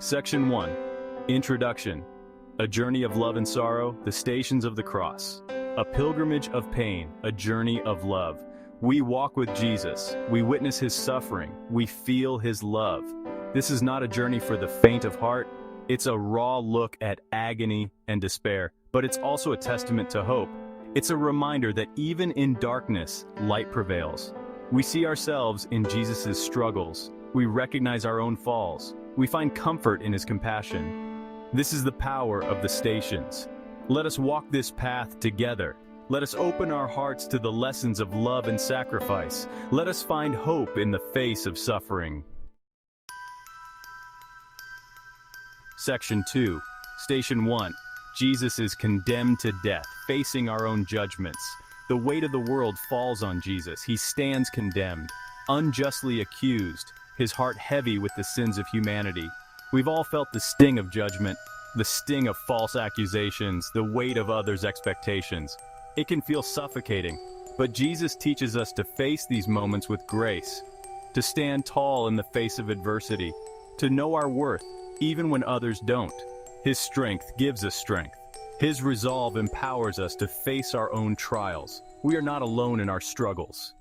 Section 1. Introduction. A journey of love and sorrow, the stations of the cross. A pilgrimage of pain, a journey of love. We walk with Jesus, we witness his suffering, we feel his love. This is not a journey for the faint of heart, it's a raw look at agony and despair, but it's also a testament to hope. It's a reminder that even in darkness, light prevails. We see ourselves in Jesus' struggles, we recognize our own falls, we find comfort in his compassion. This is the power of the stations. Let us walk this path together. Let us open our hearts to the lessons of love and sacrifice. Let us find hope in the face of suffering. Section 2. Station 1. Jesus is condemned to death, facing our own judgments. The weight of the world falls on Jesus. He stands condemned, unjustly accused, his heart heavy with the sins of humanity. We've all felt the sting of judgment, the sting of false accusations, the weight of others' expectations. It can feel suffocating, but Jesus teaches us to face these moments with grace, to stand tall in the face of adversity, to know our worth, even when others don't. His strength gives us strength. His resolve empowers us to face our own trials. We are not alone in our struggles.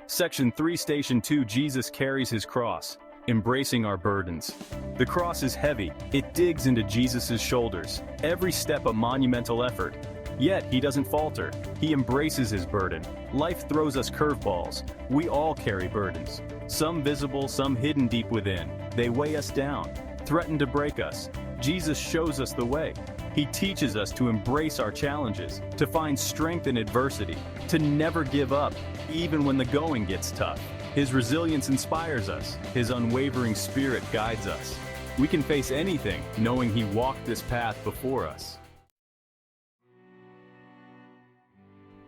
Section 3, Station 2, Jesus carries his cross, embracing our burdens. The cross is heavy. It digs into Jesus' shoulders, every step a monumental effort. Yet he doesn't falter. He embraces his burden. Life throws us curveballs. We all carry burdens. Some visible, some hidden deep within. They weigh us down, threaten to break us. Jesus shows us the way. He teaches us to embrace our challenges, to find strength in adversity, to never give up, even when the going gets tough. His resilience inspires us. His unwavering spirit guides us. We can face anything, knowing he walked this path before us.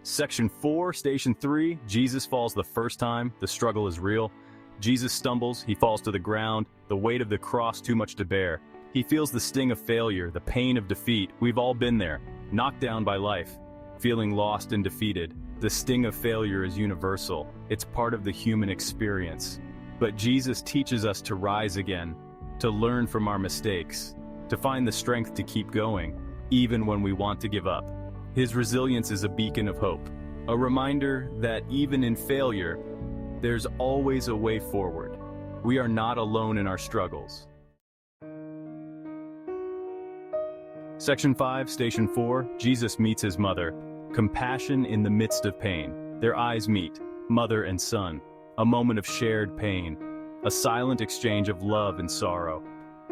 Section 4, Station 3, Jesus falls the first time, the struggle is real. Jesus stumbles, he falls to the ground, the weight of the cross too much to bear. He feels the sting of failure, the pain of defeat. We've all been there, knocked down by life, feeling lost and defeated. The sting of failure is universal. It's part of the human experience. But Jesus teaches us to rise again, to learn from our mistakes, to find the strength to keep going, even when we want to give up. His resilience is a beacon of hope, a reminder that even in failure, there's always a way forward. We are not alone in our struggles. Section 5, Station 4, Jesus meets his mother. Compassion in the midst of pain. Their eyes meet, mother and son. A moment of shared pain. A silent exchange of love and sorrow.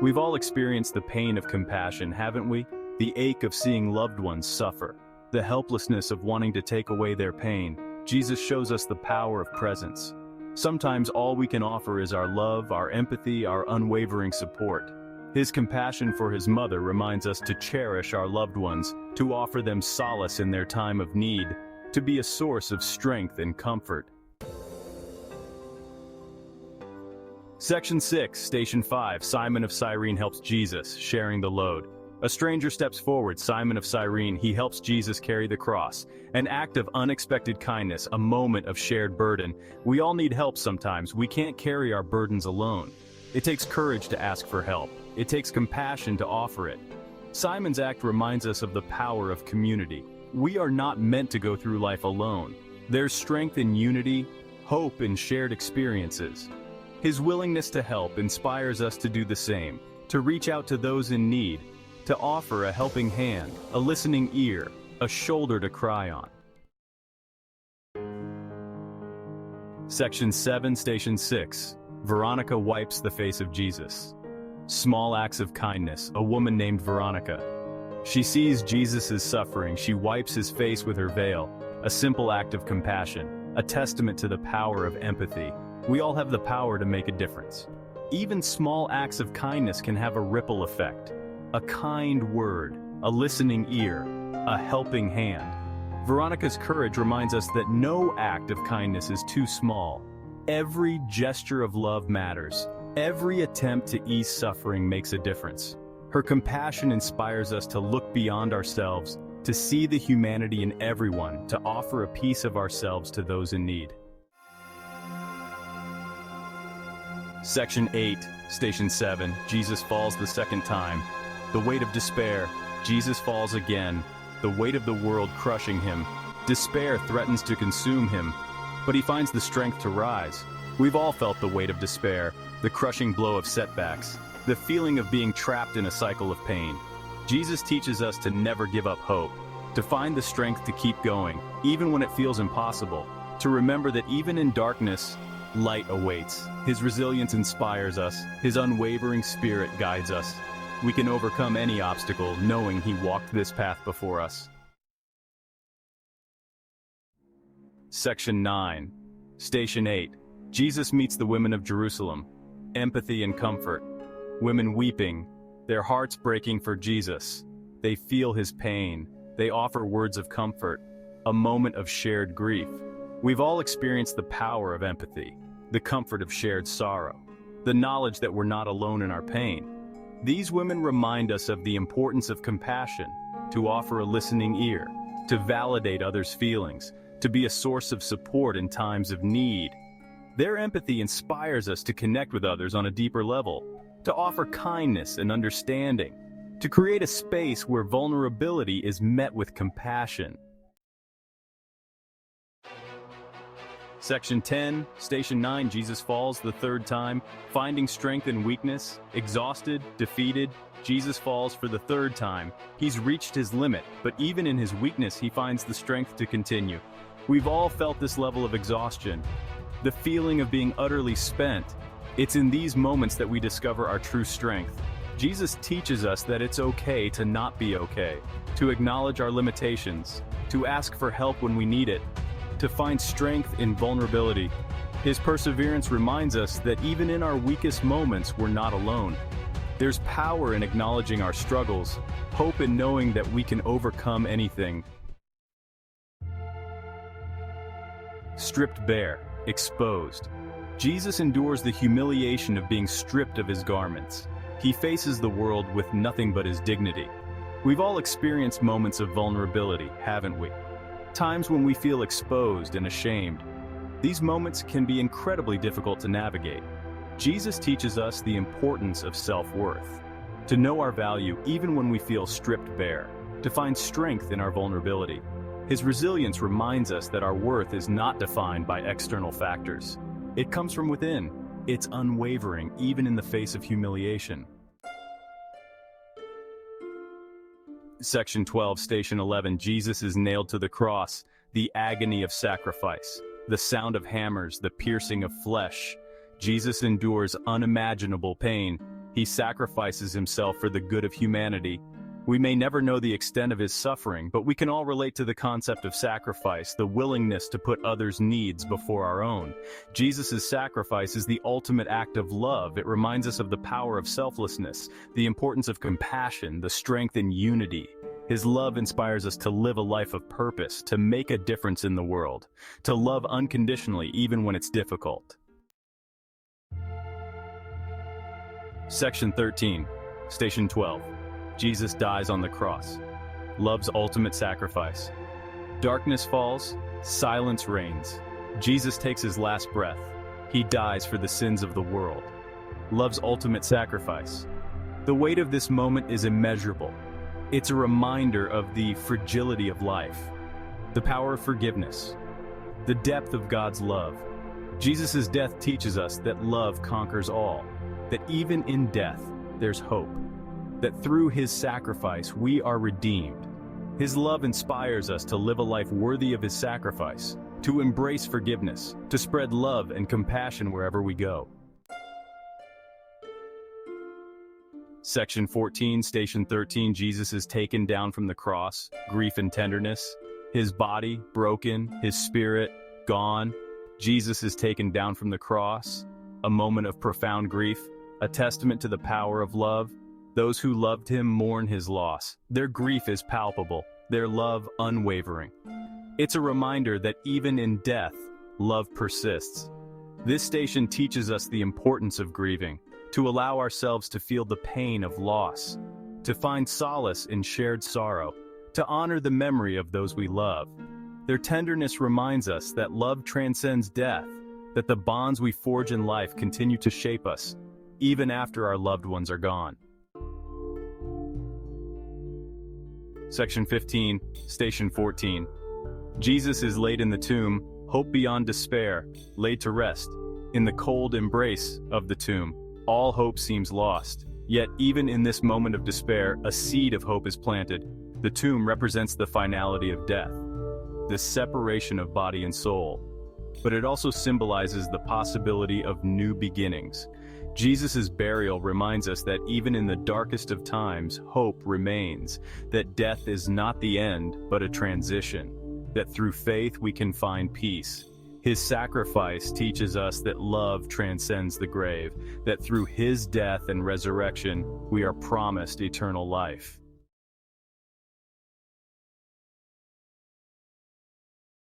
We've all experienced the pain of compassion, haven't we? The ache of seeing loved ones suffer. The helplessness of wanting to take away their pain. Jesus shows us the power of presence. Sometimes all we can offer is our love, our empathy, our unwavering support. His compassion for his mother reminds us to cherish our loved ones, to offer them solace in their time of need, to be a source of strength and comfort. Section 6, Station 5, Simon of Cyrene helps Jesus, sharing the load. A stranger steps forward, Simon of Cyrene. He helps Jesus carry the cross. An act of unexpected kindness, a moment of shared burden. We all need help sometimes. We can't carry our burdens alone. It takes courage to ask for help. It takes compassion to offer it. Simon's act reminds us of the power of community. We are not meant to go through life alone. There's strength in unity, hope in shared experiences. His willingness to help inspires us to do the same, to reach out to those in need, to offer a helping hand, a listening ear, a shoulder to cry on. Section 7, Station 6. Veronica wipes the face of Jesus. Small acts of kindness, a woman named Veronica. She sees Jesus' suffering, she wipes his face with her veil, a simple act of compassion, a testament to the power of empathy. We all have the power to make a difference. Even small acts of kindness can have a ripple effect. A kind word, a listening ear, a helping hand. Veronica's courage reminds us that no act of kindness is too small. Every gesture of love matters. Every attempt to ease suffering makes a difference. Her compassion inspires us to look beyond ourselves, to see the humanity in everyone, to offer a piece of ourselves to those in need. Section 8, Station 7, Jesus falls the second time. The weight of despair. Jesus falls again. The weight of the world crushing him. Despair threatens to consume him, but he finds the strength to rise. We've all felt the weight of despair, the crushing blow of setbacks, the feeling of being trapped in a cycle of pain. Jesus teaches us to never give up hope, to find the strength to keep going, even when it feels impossible, to remember that even in darkness, light awaits. His resilience inspires us. His unwavering spirit guides us. We can overcome any obstacle knowing he walked this path before us. Section 9, Station 8. Jesus meets the women of Jerusalem. Empathy and comfort. Women weeping, their hearts breaking for Jesus. They feel his pain. They offer words of comfort, a moment of shared grief. We've all experienced the power of empathy, the comfort of shared sorrow, the knowledge that we're not alone in our pain. These women remind us of the importance of compassion, to offer a listening ear, to validate others' feelings, to be a source of support in times of need. Their empathy inspires us to connect with others on a deeper level, to offer kindness and understanding, to create a space where vulnerability is met with compassion. Section 10, Station 9, Jesus falls the third time, finding strength in weakness, exhausted, defeated. Jesus falls for the third time. He's reached his limit, but even in his weakness, he finds the strength to continue. We've all felt this level of exhaustion, the feeling of being utterly spent. It's in these moments that we discover our true strength. Jesus teaches us that it's okay to not be okay, to acknowledge our limitations, to ask for help when we need it, to find strength in vulnerability. His perseverance reminds us that even in our weakest moments, we're not alone. There's power in acknowledging our struggles, hope in knowing that we can overcome anything. Stripped bare, exposed. Jesus endures the humiliation of being stripped of his garments. He faces the world with nothing but his dignity. We've all experienced moments of vulnerability, haven't we? Times when we feel exposed and ashamed. These moments can be incredibly difficult to navigate. Jesus teaches us the importance of self-worth, to know our value even when we feel stripped bare, to find strength in our vulnerability. His resilience reminds us that our worth is not defined by external factors. It comes from within. It's unwavering, even in the face of humiliation. Section 12, Station 11, Jesus is nailed to the cross, the agony of sacrifice, the sound of hammers, the piercing of flesh. Jesus endures unimaginable pain. He sacrifices himself for the good of humanity. We may never know the extent of his suffering, but we can all relate to the concept of sacrifice, the willingness to put others' needs before our own. Jesus' sacrifice is the ultimate act of love. It reminds us of the power of selflessness, the importance of compassion, the strength in unity. His love inspires us to live a life of purpose, to make a difference in the world, to love unconditionally even when it's difficult. Section 13, Station 12. Jesus dies on the cross. Love's ultimate sacrifice. Darkness falls, silence reigns. Jesus takes his last breath. He dies for the sins of the world. Love's ultimate sacrifice. The weight of this moment is immeasurable. It's a reminder of the fragility of life, the power of forgiveness, the depth of God's love. Jesus' death teaches us that love conquers all, that even in death, there's hope. That through his sacrifice, we are redeemed. His love inspires us to live a life worthy of his sacrifice, to embrace forgiveness, to spread love and compassion wherever we go. Section 14, Station 13, Jesus is taken down from the cross, grief and tenderness. His body broken, his spirit gone. Jesus is taken down from the cross, a moment of profound grief, a testament to the power of love. Those who loved him mourn his loss. Their grief is palpable, their love unwavering. It's a reminder that even in death, love persists. This station teaches us the importance of grieving, to allow ourselves to feel the pain of loss, to find solace in shared sorrow, to honor the memory of those we love. Their tenderness reminds us that love transcends death, that the bonds we forge in life continue to shape us, even after our loved ones are gone. Section 15, Station 14. Jesus is laid in the tomb, hope beyond despair, laid to rest. In the cold embrace of the tomb, all hope seems lost. Yet even in this moment of despair, a seed of hope is planted. The tomb represents the finality of death, the separation of body and soul. But it also symbolizes the possibility of new beginnings. Jesus' burial reminds us that even in the darkest of times, hope remains, that death is not the end, but a transition, that through faith we can find peace. His sacrifice teaches us that love transcends the grave, that through his death and resurrection, we are promised eternal life.